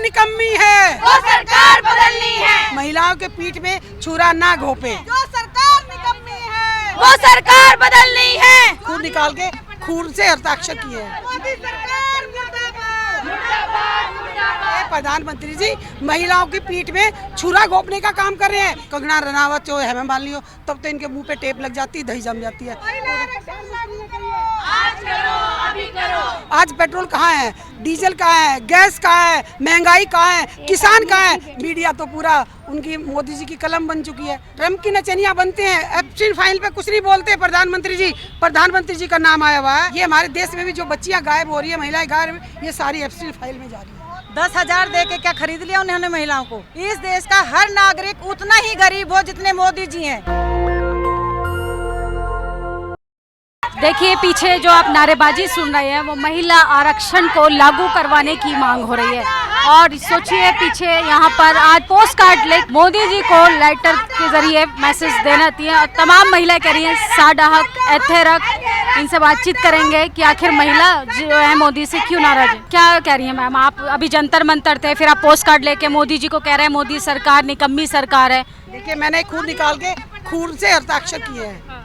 निकम्मी है, वो सरकार बदलनी है। महिलाओं के पीठ में छुरा ना घोपे, जो सरकार निकम्मी है, वो सरकार बदलनी है। खून निकाल के खून से हस्ताक्षर किए हैं। मोदी सरकार मुर्दाबाद, मुर्दाबाद, मुर्दाबाद। प्रधानमंत्री जी महिलाओं की पीठ में छुरा घोपने का काम कर रहे हैं। कंगना रनावत हो, हेमा मालिनी हो, तब तो इनके मुंह पे टेप लग जाती है, दही जम जाती है। आज करो, अभी करो। आज पेट्रोल कहाँ है, डीजल कहाँ है, गैस कहाँ है, महंगाई कहाँ है, किसान कहाँ है। मीडिया तो पूरा उनकी मोदी जी की कलम बन चुकी है। ट्रम्प की नचनियां बनते हैं, एप्स्टीन फाइल पे कुछ नहीं बोलते। प्रधानमंत्री जी का नाम आया हुआ है। ये हमारे देश में भी जो बच्चियां गायब हो रही है, महिलाएं गायब, ये सारी एप्स्टीन फाइल में जा रही है। 10,000 दे के क्या खरीद लिया उन्होंने महिलाओं को। इस देश का हर नागरिक उतना ही गरीब हो जितने मोदी जी हैं। देखिए पीछे जो आप नारेबाजी सुन रहे हैं वो महिला आरक्षण को लागू करवाने की मांग हो रही है। और सोचिए पीछे यहाँ पर आज पोस्ट कार्ड ले मोदी जी को लेटर के जरिए मैसेज देना चाहिए। और तमाम महिलाएं कह रही हैं साडा हक एथेरक, इनसे बातचीत करेंगे कि आखिर महिला जो है मोदी से क्यों नाराज है। क्या कह रही है मैम, आप अभी जंतर मंतर थे, फिर आप पोस्ट कार्ड लेके मोदी जी को कह रहे हैं मोदी सरकार निकम्मी सरकार है। देखिए मैंने खून निकाल के खून से हस्ताक्षर किए हैं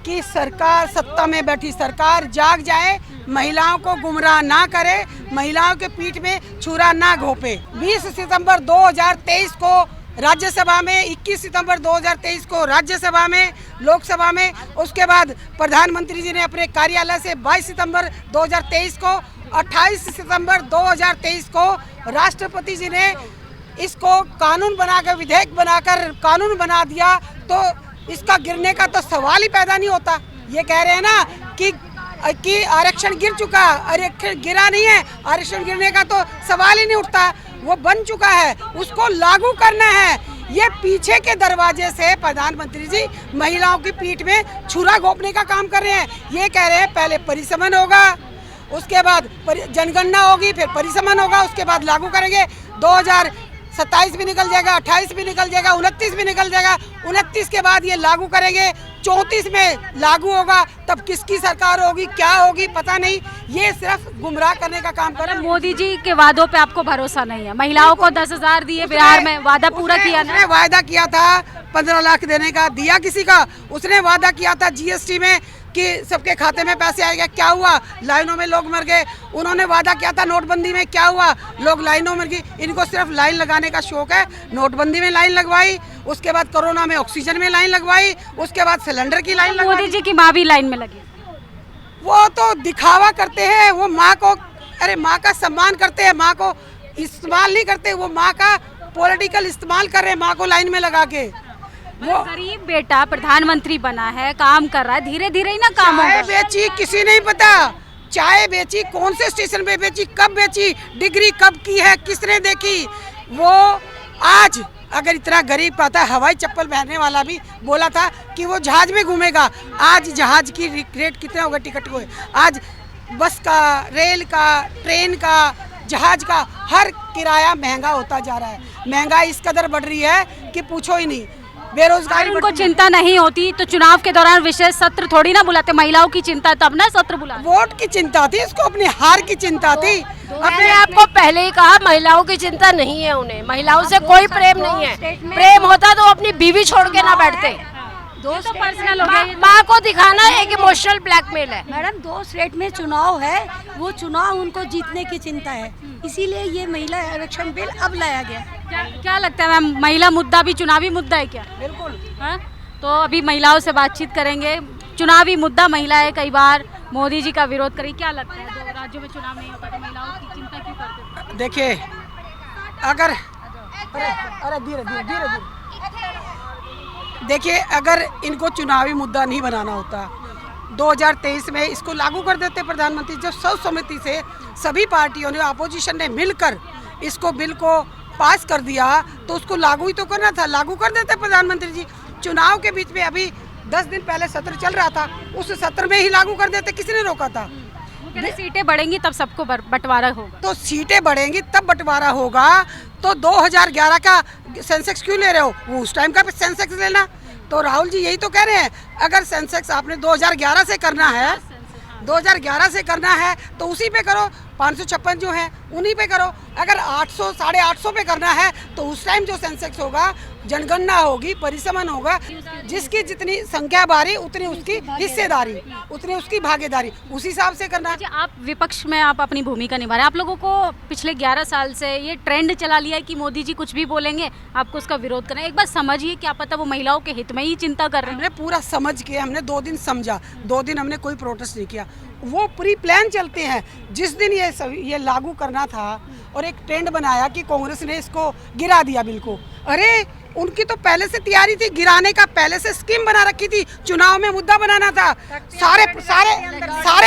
कि सरकार, सत्ता में बैठी सरकार जाग जाए, महिलाओं को गुमराह ना करे, महिलाओं के पीठ में छुरा ना घोपे। 20 सितंबर 2023 को राज्यसभा में, 21 सितंबर 2023 को राज्यसभा में, लोकसभा में, उसके बाद प्रधानमंत्री जी ने अपने कार्यालय से 22 सितंबर 2023 को, 28 सितंबर 2023 को राष्ट्रपति जी ने इसको कानून बनाकर, विधेयक बनाकर कानून बना दिया। तो इसका गिरने का तो सवाल ही पैदा नहीं होता। ये कह रहे हैं ना कि आरक्षण गिर चुका, आरक्षण गिरा नहीं है, आरक्षण गिरने का तो सवाल ही नहीं उठता। वो बन चुका है, उसको लागू करना है। ये पीछे के दरवाजे से प्रधानमंत्री जी महिलाओं की पीठ में छुरा घोपने का काम कर रहे हैं। ये कह रहे हैं पहले परिसमन होगा, उसके बाद जनगणना होगी, फिर परिसमन होगा, उसके बाद लागू करेंगे। 2027 भी निकल जाएगा, 28 भी निकल जाएगा, 29 भी निकल जाएगा, 29 के बाद ये लागू करेंगे, 34 में लागू होगा। तब किसकी सरकार होगी, क्या होगी, पता नहीं। ये सिर्फ गुमराह करने का काम कर रहे हैं। मोदी जी के वादों पे आपको भरोसा नहीं है? महिलाओं को 10,000 दिए बिहार में, वादा पूरा किया ना? उसने वादा किया था 15 लाख देने का, दिया किसी का? उसने वादा किया था जीएसटी में कि सबके खाते में पैसे आएंगे, क्या हुआ? लाइनों में लोग मर गए। उन्होंने वादा किया था नोटबंदी में, क्या हुआ? लोग लाइनों में गए। इनको सिर्फ लाइन लगाने का शौक है। नोटबंदी में लाइन लगवाई, उसके बाद कोरोना में ऑक्सीजन में लाइन लगवाई, उसके बाद सिलेंडर की लाइन लगवाई। मोदी जी की माँ भी लाइन में लगी। वो तो दिखावा करते हैं। वो माँ को, अरे माँ का सम्मान करते हैं, माँ को इस्तेमाल नहीं करते। वो माँ का पॉलिटिकल इस्तेमाल कर रहे हैं, माँ को लाइन में लगा के। वो गरीब बेटा प्रधानमंत्री बना है, काम कर रहा है, धीरे धीरे ही ना काम होगा। चाय बेची किसी नहीं पता, चाय बेची कौन से स्टेशन पे बेची, कब बेची, डिग्री कब की है, किसने देखी। वो आज अगर इतना गरीब का था, हवाई चप्पल पहनने वाला भी बोला था कि वो जहाज में घूमेगा। आज जहाज की रेट कितना होगा टिकट को? आज बस का, रेल का, ट्रेन का, जहाज का हर किराया महंगा होता जा रहा है। महंगाई इस कदर बढ़ रही है कि पूछो ही नहीं। बेरोजगारी, उनको चिंता नहीं होती तो चुनाव के दौरान विशेष सत्र थोड़ी ना बुलाते। महिलाओं की चिंता तब ना सत्र बुलाते। वोट की चिंता थी, इसको अपनी हार की चिंता थी। मैंने आपको पहले ही कहा महिलाओं की चिंता नहीं है, उन्हें महिलाओं से कोई प्रेम नहीं है। प्रेम होता तो अपनी बीवी छोड़ के ना बैठते। तो पर्सनल हो गया। माँ को दिखाना एक इमोशनल ब्लैकमेल है। मैडम 2 स्टेट में चुनाव है, वो चुनाव उनको जीतने की चिंता है, इसीलिए ये महिला आरक्षण बिल अब लाया गया। क्या लगता है मैम, महिला मुद्दा भी चुनावी मुद्दा है क्या? बिल्कुल। हाँ, तो अभी महिलाओं से बातचीत करेंगे। चुनावी मुद्दा महिला है, कई बार मोदी जी का विरोध करी। क्या लगता है 2 राज्यों में चुनाव नहीं होता तो महिलाओं की चिंता क्यों करते? देखिए अगर अरे धीरे धीरे धीरे धीरे देखिए, अगर इनको चुनावी मुद्दा नहीं बनाना होता, 2023 में इसको लागू कर देते प्रधानमंत्री। जब सर्व समिति से सभी पार्टियों ने, अपोजिशन ने मिलकर इसको बिल को पास कर दिया तो उसको लागू ही तो करना था, लागू कर देते प्रधानमंत्री जी। चुनाव के बीच में अभी 10 दिन पहले सत्र चल रहा था, उस सत्र में ही लागू कर देते, किसने रोका था? सीटें बढ़ेंगी तब सबको बंटवारा होगा। तो सीटें बढ़ेंगी तब बंटवारा होगा। तो 2011 का सेंसेक्स क्यों ले रहे हो? वो उस टाइम का सेंसेक्स लेना। तो राहुल जी यही तो कह रहे हैं, अगर सेंसेक्स आपने 2011 से करना है, 2011 से करना है तो उसी पे करो। 556 जो है उन्हीं पे करो। अगर 800 850 पे करना है तो उस टाइम जो सेंसेक्स होगा, जनगणना होगी, परिसमन होगा, जिसकी जितनी संख्या बारी उतनी उसकी हिस्सेदारी, उतनी उसकी भागीदारी, उस हिसाब से करना है। आप विपक्ष में आप अपनी भूमिका निभा रहे हैं। आप लोगों को पिछले 11 साल से ये ट्रेंड चला लिया है कि मोदी जी कुछ भी बोलेंगे आपको उसका विरोध करना है। एक बार समझिए, क्या पता वो महिलाओं के हित में ही चिंता कर रहे हैं। हमने पूरा समझ के, हमने 2 दिन समझा, 2 दिन हमने कोई प्रोटेस्ट नहीं किया। वो प्री प्लान चलते हैं। जिस दिन ये लागू करना था और एक ट्रेंड बनाया कि कांग्रेस ने इसको गिरा दिया बिल को, अरे उनकी तो पहले से तैयारी थी गिराने का, पहले से स्कीम बना रखी थी, चुनाव में मुद्दा बनाना था। सारे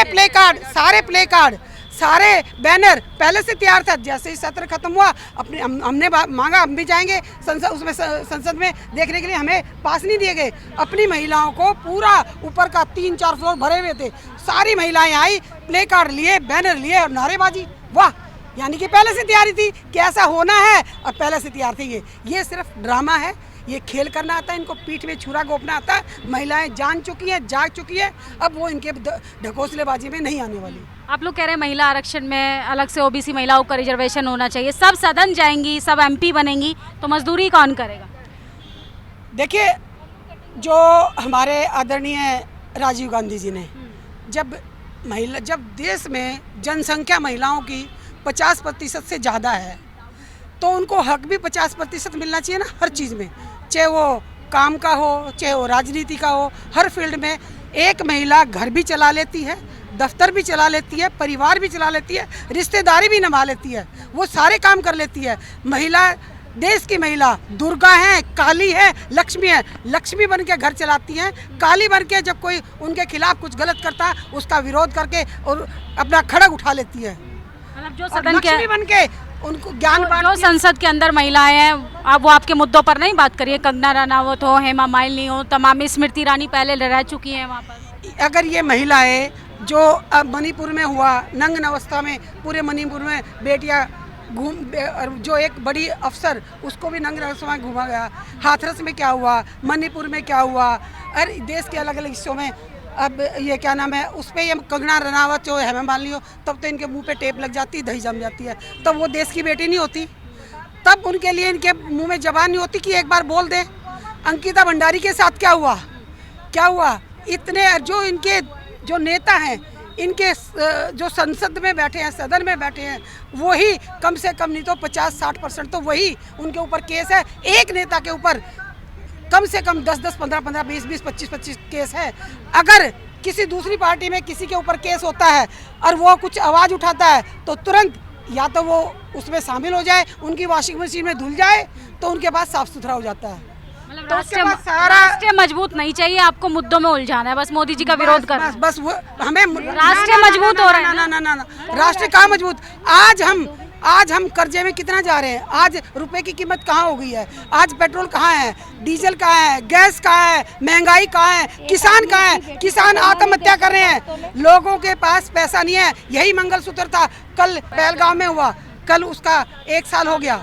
प्ले कार्ड, सारे बैनर पहले से तैयार था। जैसे ही सत्र खत्म हुआ, हमने मांगा, हम भी जाएंगे संसद में देखने के लिए, हमें पास नहीं दिए गए। अपनी महिलाओं को पूरा ऊपर का 3-4 फ्लोर भरे हुए थे, सारी महिलाएं आई, प्ले कार्ड लिए, बैनर लिए और नारेबाजी। वाह, यानी कि पहले से तैयारी थी कि ऐसा होना है और पहले से तैयार थे। ये सिर्फ ड्रामा है, ये खेल करना आता है, इनको पीठ में छुरा घोंपना आता है। महिलाएं जान चुकी हैं, जाग चुकी है, अब वो इनके ढकोसलेबाजी में नहीं आने वाली। आप लोग कह रहे हैं महिला आरक्षण में अलग से ओबीसी महिलाओं का रिजर्वेशन होना चाहिए, सब सदन जाएंगी, सब एमपी बनेंगी, तो मजदूरी कौन करेगा? देखिए, जो हमारे आदरणीय राजीव गांधी जी ने जब देश में जनसंख्या महिलाओं की 50% से ज़्यादा है, तो उनको हक भी 50% मिलना चाहिए ना, हर चीज़ में, चाहे वो काम का हो, चाहे वो राजनीति का हो। हर फील्ड में एक महिला घर भी चला लेती है, दफ्तर भी चला लेती है, परिवार भी चला लेती है, रिश्तेदारी भी निभा लेती है, वो सारे काम कर लेती है। महिला, देश की महिला दुर्गा है, काली है, लक्ष्मी है। लक्ष्मी बन के घर चलाती हैं, काली बन के जब कोई उनके खिलाफ कुछ गलत करता है उसका विरोध करके और अपना खड़ग उठा लेती है। मतलब जो सदन के बन के उनको ज्ञान, जो संसद के अंदर महिलाएं हैं, अब वो आपके मुद्दों पर नहीं बात करिए। कंगना रनावत हो, हेमा मालिनी हो, तमाम, स्मृति ईरानी पहले रह चुकी हैं वहाँ पर। अगर ये महिलाएं, जो अब मणिपुर में हुआ, नंगन अवस्था में पूरे मणिपुर में बेटियां जो एक बड़ी अफसर, उसको भी नंगन अवस्था में घूमा गया। हाथरस में क्या हुआ, मणिपुर में क्या हुआ, और देश के अलग अलग हिस्सों में। अब ये क्या नाम है, उस पर ये कंगना रनावत जो हेमा मालिनी हो, तब तो इनके मुंह पे टेप लग जाती, दही जम जाती है, तब वो देश की बेटी नहीं होती। तब उनके लिए इनके मुंह में जबान नहीं होती कि एक बार बोल दे। अंकिता भंडारी के साथ क्या हुआ? इतने जो इनके जो नेता हैं, इनके जो संसद में बैठे हैं, सदन में बैठे हैं, वही कम से कम नहीं तो 50-60% तो वही उनके ऊपर केस है। एक नेता के ऊपर कम से कम 10-10, 15-15, 20-20, 25-25 केस है। अगर किसी दूसरी पार्टी में किसी के ऊपर केस होता है और वो कुछ आवाज़ उठाता है, तो तुरंत या तो वो उसमें शामिल हो जाए, उनकी वॉशिंग मशीन में धुल जाए, तो उनके पास साफ सुथरा हो जाता है। मतलब तो राष्ट्रीय मजबूत नहीं चाहिए, आपको मुद्दों में उलझाना है, बस मोदी जी का विरोध करना। बस वो हमें राष्ट्रीय मजबूत हो रहा है ना, राष्ट्र कहाँ मजबूत? आज हम कर्जे में कितना जा रहे हैं? आज रुपए की कीमत कहाँ हो गई है? आज पेट्रोल कहाँ है, डीजल कहाँ है, गैस कहाँ है, महंगाई कहाँ है, किसान कहाँ है? किसान आत्महत्या कर रहे हैं, लोगों के पास पैसा नहीं है। यही मंगलसूत्र था, कल पहलगाम में हुआ, कल उसका 1 साल हो गया,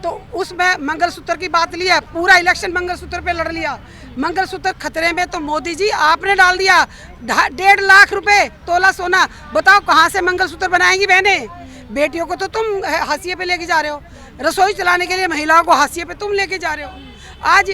तो उसमें मंगलसूत्र की बात लिया, पूरा इलेक्शन मंगलसूत्र पे लड़ लिया। मंगलसूत्र खतरे में तो मोदी जी आपने डाल दिया। 1.5 लाख रुपए तोला सोना, बताओ कहाँ से मंगलसूत्र बनाएंगी बहनें? बेटियों को तो तुम हाशिए पे लेके जा रहे हो, रसोई चलाने के लिए महिलाओं को हाशिए पे तुम लेके जा रहे हो। आज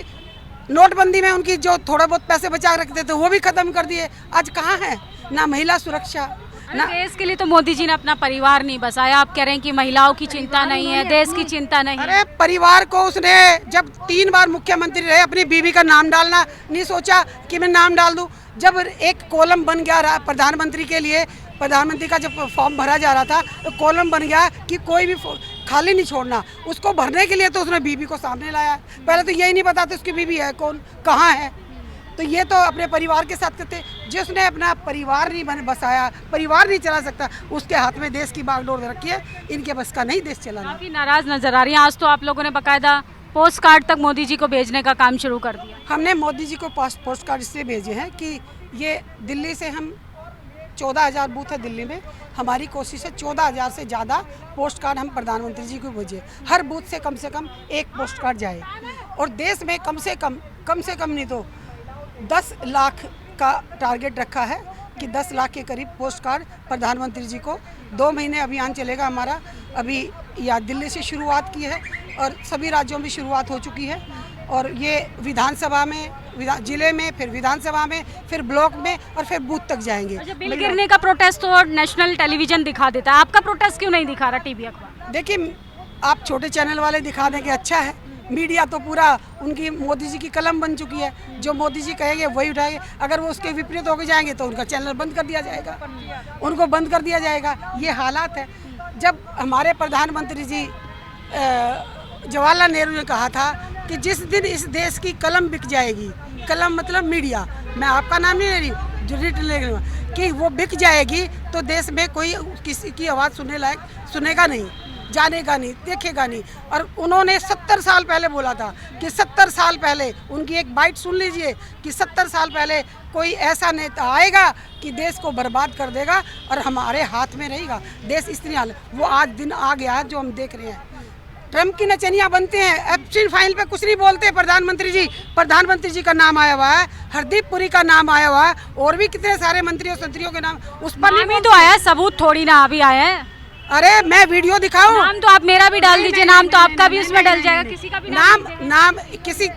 नोटबंदी में उनकी जो थोड़ा बहुत पैसे बचा रखते थे वो भी खत्म कर दिए। आज कहाँ है ना महिला सुरक्षा ना। देश के लिए तो मोदी जी ने अपना परिवार नहीं बसाया, आप कह रहे हैं कि महिलाओं की चिंता नहीं है, देश की चिंता नहीं है। अरे परिवार को उसने जब 3 बार मुख्यमंत्री रहे, अपनी बीवी का नाम डालना नहीं सोचा कि मैं नाम डाल दूं। जब एक कॉलम बन गया प्रधानमंत्री के लिए, प्रधानमंत्री का जब फॉर्म भरा जा रहा था, तो कॉलम बन गया कि कोई भी खाली नहीं छोड़ना। उसको भरने के लिए तो उसने बीवी को सामने लाया। पहले तो यही नहीं पता था उसकी बीवी है कौन, कहाँ है। तो ये तो अपने परिवार के साथ करते। जिसने अपना परिवार नहीं बसाया, परिवार नहीं चला सकता, उसके हाथ में देश की बागडोर रखी है। इनके बस का नहीं देश चलाना। काफी नाराज नजर आ रही हैं। आज तो आप लोगों ने बाकायदा पोस्ट कार्ड तक मोदी जी को भेजने का काम शुरू कर दिया। हमने मोदी जी को पोस्ट कार्ड इसलिए भेजे हैं कि ये दिल्ली से हम 14,000 बूथ है दिल्ली में, हमारी कोशिश है 14,000 से ज़्यादा पोस्ट कार्ड हम प्रधानमंत्री जी को भेजें। हर बूथ से कम 1 पोस्ट कार्ड जाए, और देश में कम से कम नहीं तो 10 लाख का टारगेट रखा है कि 10 लाख के करीब पोस्ट कार्ड प्रधानमंत्री जी को। 2 महीने अभियान चलेगा हमारा। अभी या दिल्ली से शुरुआत की है और सभी राज्यों में शुरुआत हो चुकी है। और ये विधानसभा में, जिले में, फिर विधानसभा में, फिर ब्लॉक में और फिर बूथ तक जाएंगे। अच्छा, बिल गिरने का प्रोटेस्ट तो नेशनल टेलीविजन दिखा देता है, आपका प्रोटेस्ट क्यों नहीं दिखा रहा टीवी अखबार? देखिए, आप छोटे चैनल वाले दिखा देंगे, अच्छा है। मीडिया तो पूरा उनकी मोदी जी की कलम बन चुकी है, जो मोदी जी कहेंगे वही उठाएंगे। अगर वो उसके विपरीत होकर जाएंगे तो उनका चैनल बंद कर दिया जाएगा, उनको बंद कर दिया जाएगा। ये हालात है। जब हमारे प्रधानमंत्री जी जवाहरलाल नेहरू ने कहा था कि जिस दिन इस देश की कलम बिक जाएगी, कलम मतलब मीडिया, मैं आपका नाम नहीं ले रही, जो रिटेल कि वो बिक जाएगी तो देश में कोई किसी की आवाज़ सुनेगा नहीं, जानेगा नहीं, देखेगा नहीं। और उन्होंने 70 साल पहले बोला था कि 70 साल पहले, उनकी एक बाइट सुन लीजिए कि 70 साल पहले कोई ऐसा नेता आएगा कि देश को बर्बाद कर देगा और हमारे हाथ में रहेगा देश। इतनी हालत, वो आज दिन आ गया है जो हम देख रहे हैं। ट्रम्प की नचनियाँ बनते हैं, एप्स्टीन फाइल पे कुछ नहीं बोलते प्रधानमंत्री जी का नाम आया हुआ है, हरदीप पुरी का नाम आया हुआ है, और भी कितने सारे मंत्रियों के नाम उस पर नहीं तो आया, सबूत थोड़ी ना अभी आया है। अरे मैं वीडियो दिखाऊं? नाम तो आप मेरा भी डाल दीजिए, नाम तो आपका भी उसमें डल जाएगा, किसी का भी नाम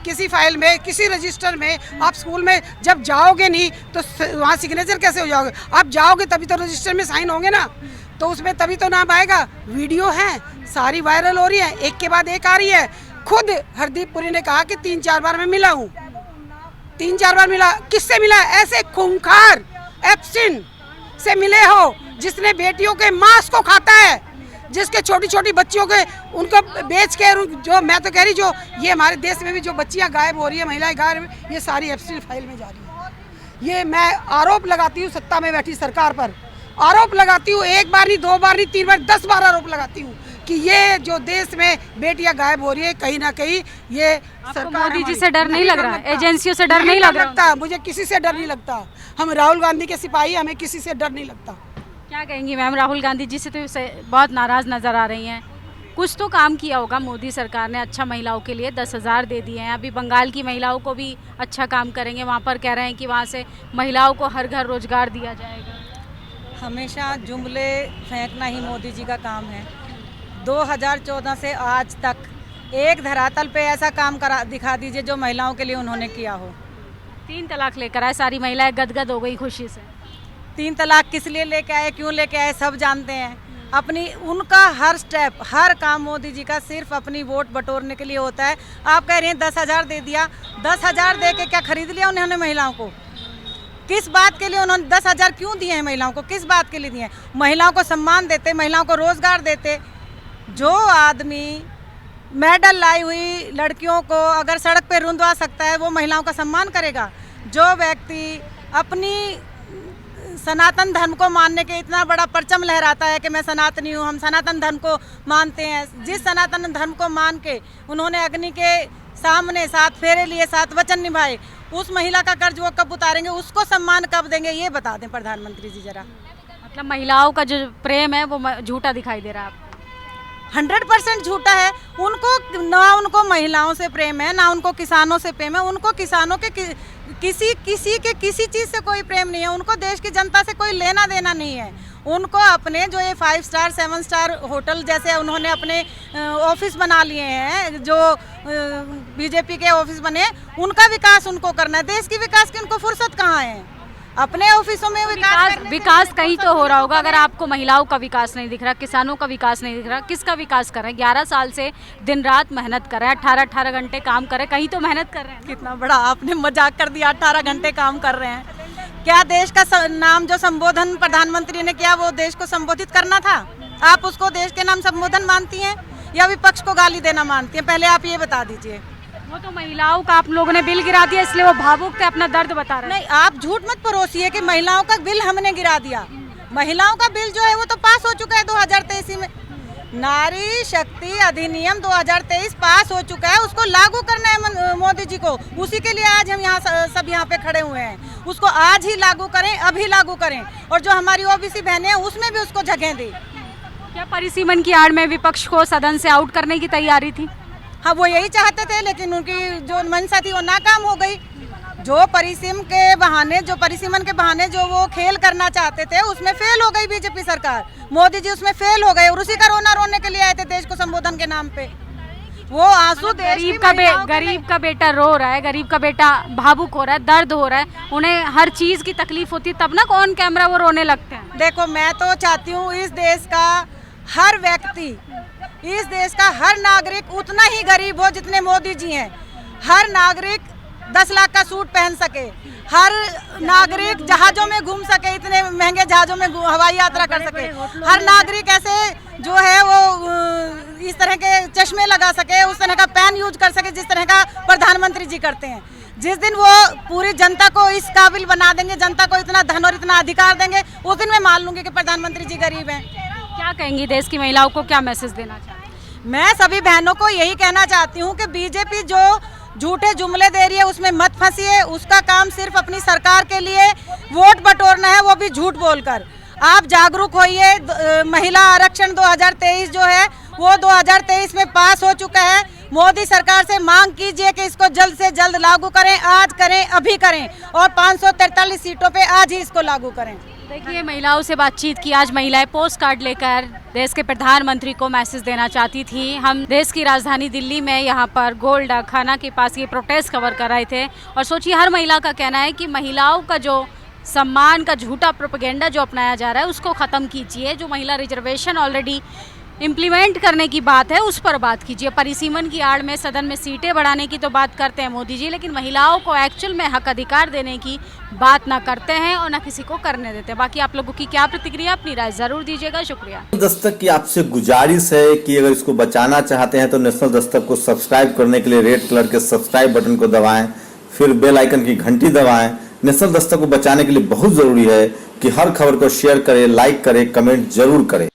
किसी फाइल में, किसी रजिस्टर में। आप स्कूल में जब जाओगे नहीं तो वहाँ सिग्नेचर कैसे हो जाओगे? आप जाओगे तभी तो रजिस्टर में साइन होंगे ना, तो उसमें तभी तो नाम आएगा। वीडियो है, सारी वायरल हो रही है, एक के बाद एक आ रही है। खुद हरदीप पुरी ने कहा कि 3-4 बार मैं मिला हूँ, 3-4 बार मिला। किससे मिला? ऐसे खूंखार एप्स्टीन से मिले हो, जिसने बेटियों के मांस को खाता है, जिसके छोटी छोटी बच्चियों के उनको बेच के, जो मैं तो कह रही, जो ये हमारे देश में भी जो बच्चियां गायब हो रही है, महिलाएं गायब, ये सारी एप्स्टीन फाइल में जा रही है। ये मैं आरोप लगाती हूँ सत्ता में बैठी सरकार पर, आरोप लगाती हूँ, 1 बार नहीं, 2 बार नहीं, 3 बार, 10 बार आरोप लगाती हूँ कि ये जो देश में बेटियां गायब हो रही है, कहीं ना कहीं ये सरकार। मोदी जी से डर नहीं लग रहा? एजेंसियों से डर नहीं लगता? मुझे किसी से डर नहीं लगता। हम राहुल गांधी के सिपाही, हमें किसी से डर नहीं लगता। क्या कहेंगी मैम, राहुल गांधी जी से तो बहुत नाराज नजर आ रही हैं। कुछ तो काम किया होगा मोदी सरकार ने अच्छा, महिलाओं के लिए 10,000 दे दिए हैं। अभी बंगाल की महिलाओं को भी अच्छा काम करेंगे, वहाँ पर कह रहे हैं कि वहाँ से महिलाओं को हर घर रोजगार दिया जाएगा। हमेशा जुमले फेंकना ही मोदी जी का काम है। 2014 से आज तक एक धरातल पे ऐसा काम दिखा दीजिए जो महिलाओं के लिए उन्होंने किया हो। 3 तलाक लेकर आए, सारी महिलाएं गदगद हो गई खुशी से। 3 तलाक किस लिए लेके आए, क्यों लेके आए, सब जानते हैं। अपनी उनका हर स्टेप, हर काम मोदी जी का सिर्फ अपनी वोट बटोरने के लिए होता है। आप कह रही हैं 10,000 दे दिया, 10,000 दे के क्या खरीद लिया उन्होंने महिलाओं को? किस बात के लिए उन्होंने 10,000 क्यों दिए हैं महिलाओं को? किस बात के लिए दिए हैं? महिलाओं को सम्मान देते, महिलाओं को रोजगार देते। जो आदमी मेडल लाई हुई लड़कियों को अगर सड़क पे रुंधवा सकता है, वो महिलाओं का सम्मान करेगा। जो व्यक्ति अपनी सनातन धर्म को मानने के इतना बड़ा परचम लहराता है कि मैं सनातनी हूँ, हम सनातन धर्म को मानते हैं, जिस सनातन धर्म को मान के उन्होंने अग्नि के सामने 7 फेरे लिए, 7 वचन निभाए, उस महिला का कर्ज वो कब उतारेंगे, उसको सम्मान कब देंगे, ये बता दें प्रधानमंत्री जी जरा। मतलब महिलाओं का जो प्रेम है वो झूठा दिखाई दे रहा है आपको? 100% झूठा है। उनको ना, उनको महिलाओं से प्रेम है, ना उनको किसानों से प्रेम है। उनको किसानों के किसी चीज़ से कोई प्रेम नहीं है। उनको देश की जनता से कोई लेना देना नहीं है। उनको अपने जो ये 5 स्टार 7 स्टार होटल जैसे उन्होंने अपने ऑफिस बना लिए हैं, जो बीजेपी के ऑफिस बने, उनका विकास उनको करना है। देश की विकास की उनको फुर्सत कहाँ है? अपने ऑफिसों में विकास कहीं तो हो रहा होगा। अगर आपको महिलाओं का विकास नहीं दिख रहा, किसानों का विकास नहीं दिख रहा, किसका विकास कर रहे हैं? 11 साल से दिन रात मेहनत कर रहे हैं, 18-18 घंटे काम कर रहे हैं, कहीं तो मेहनत कर रहे हैं। कितना बड़ा आपने मजाक कर दिया, 18 घंटे काम कर रहे हैं। क्या देश का नाम जो संबोधन प्रधानमंत्री ने किया, वो देश को संबोधित करना था? आप उसको देश के नाम संबोधन मानती हैं या विपक्ष को गाली देना मानती हैं? पहले आप ये बता दीजिए। वो तो महिलाओं का आप लोगों ने बिल गिरा दिया, इसलिए वो भावुक थे, अपना दर्द बता रहे हैं। नहीं, आप झूठ मत परोसिए कि महिलाओं का बिल हमने गिरा दिया। महिलाओं का बिल जो है वो तो पास हो चुका है 2023 में। नारी शक्ति अधिनियम 2023 पास हो चुका है, उसको लागू करना है मोदी जी को। उसी के लिए आज हम सब यहाँ पे खड़े हुए हैं। उसको आज ही लागू करें, अभी लागू करें। और जो हमारी ओबीसी बहनें हैं उसमें भी उसको जगह दें। क्या परिसीमन की आड़ में विपक्ष को सदन से आउट करने की तैयारी थी? हाँ, वो यही चाहते थे, लेकिन उनकी जो मंशा थी वो नाकाम हो गई। जो परिसीमन के बहाने जो वो खेल करना चाहते थे उसमें फेल हो गई बीजेपी सरकार। मोदी जी उसमें फेल हो गए और उसी का रोना रोने के लिए आए थे देश को संबोधन के नाम पे। वो आंसू गरीब का बेटा रो रहा है, गरीब का बेटा भावुक हो रहा है, दर्द हो रहा है, उन्हें हर चीज की तकलीफ होती है, तब ना ऑन कैमरा वो रोने लगते हैं। देखो मैं तो चाहती हूँ इस देश का हर व्यक्ति, इस देश का हर नागरिक उतना ही गरीब हो जितने मोदी जी हैं। हर नागरिक 10 लाख का सूट पहन सके, हर नागरिक जहाजों में घूम सके, इतने महंगे जहाजों में हवाई यात्रा कर सके, हर नागरिक ऐसे जो है वो इस तरह के चश्मे लगा सके, उस तरह का पेन यूज कर सके जिस तरह का प्रधानमंत्री जी करते हैं। जिस दिन वो पूरी जनता को इस काबिल बना देंगे, जनता को इतना धन और इतना अधिकार देंगे, उस दिन मैं मान लूंगी कि प्रधानमंत्री जी गरीब हैं। क्या कहेंगी, देश की महिलाओं को क्या मैसेज देना चाहती हैं? मैं सभी बहनों को यही कहना चाहती हूँ कि बीजेपी जो झूठे जुमले दे रही है उसमें मत फंसिए। उसका काम सिर्फ अपनी सरकार के लिए वोट बटोरना है, वो भी झूठ बोलकर। आप जागरूक होइए। महिला आरक्षण 2023 जो है वो 2023 में पास हो चुका है। मोदी सरकार से मांग कीजिए कि इसको जल्द से जल्द लागू करें, आज करें, अभी करें और 543 सीटों पे आज ही इसको लागू करें। देखिए, महिलाओं से बातचीत की। आज महिलाएं पोस्ट कार्ड लेकर देश के प्रधानमंत्री को मैसेज देना चाहती थी। हम देश की राजधानी दिल्ली में यहाँ पर गोल डाकखाना के पास ये प्रोटेस्ट कवर कर रहे थे और सोचिए हर महिला का कहना है कि महिलाओं का जो सम्मान का झूठा प्रोपेगेंडा जो अपनाया जा रहा है उसको ख़त्म कीजिए। जो महिला रिजर्वेशन ऑलरेडी इम्प्लीमेंट करने की बात है उस पर बात कीजिए। परिसीमन की आड़ में सदन में सीटें बढ़ाने की तो बात करते हैं मोदी जी, लेकिन महिलाओं को एक्चुअल में हक अधिकार देने की बात ना करते हैं और ना किसी को करने देते हैं। बाकी आप लोगों की क्या प्रतिक्रिया, अपनी राय जरूर दीजिएगा। शुक्रिया। दस्तक की आपसे गुजारिश है कि अगर इसको बचाना चाहते हैं तो नेशनल दस्तक को सब्सक्राइब करने के लिए रेड कलर के सब्सक्राइब बटन को दबाएं, फिर बेल आइकन की घंटी दबाएं। नेशनल दस्तक को बचाने के लिए बहुत जरूरी है कि हर खबर को शेयर करें, लाइक करें, कमेंट जरूर करें।